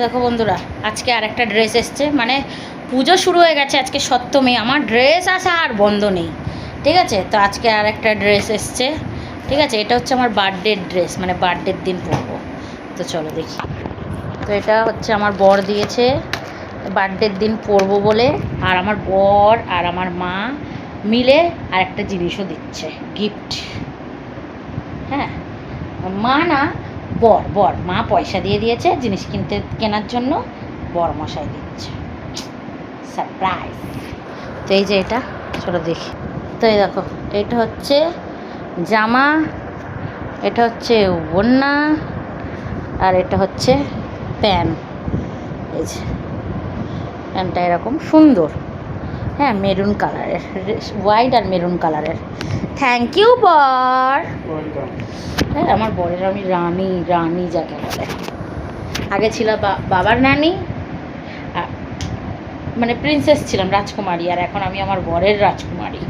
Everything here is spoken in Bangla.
দেখো বন্ধুরা, আজকে আর একটা ড্রেস এসছে, মানে পুজো শুরু হয়ে গেছে, আজকে সপ্তমী, আমার ড্রেস আসা আর বন্ধ নেই। ঠিক আছে, তো আজকে আর একটা ড্রেস এসছে। ঠিক আছে, এটা হচ্ছে আমার বার্থডের ড্রেস, মানে বার্থডের দিন পরবো। তো চলো দেখি। তো এটা হচ্ছে আমার বর দিয়েছে বার্থডের দিন পরবো বলে, আর আমার বর আর আমার মা মিলে আর একটা জিনিসও দিচ্ছে গিফট। হ্যাঁ, মা না, বর বর মা পয়সা দিয়ে দিয়েছে জিনিস কেনার জন্য, বর মশাই দিচ্ছে সারপ্রাইজ। তো এই যে এটা, চলো দেখি। তো এই দেখো, এটা হচ্ছে জামা, এটা হচ্ছে ওড়না, আর এটা হচ্ছে প্যান্ট। এই যে প্যান্টটা এরকম সুন্দর, হ্যাঁ মেরুন কালারের, হোয়াইট আর মেরুন কালারের। থ্যাংক ইউ বর। হ্যাঁ, আমার বরের আমি রানী, রানী যাকে বলে। আগে ছিল বাবার নানি, মানে প্রিন্সেস ছিলাম, রাজকুমারী, আর এখন আমি আমার বরের রাজকুমারী।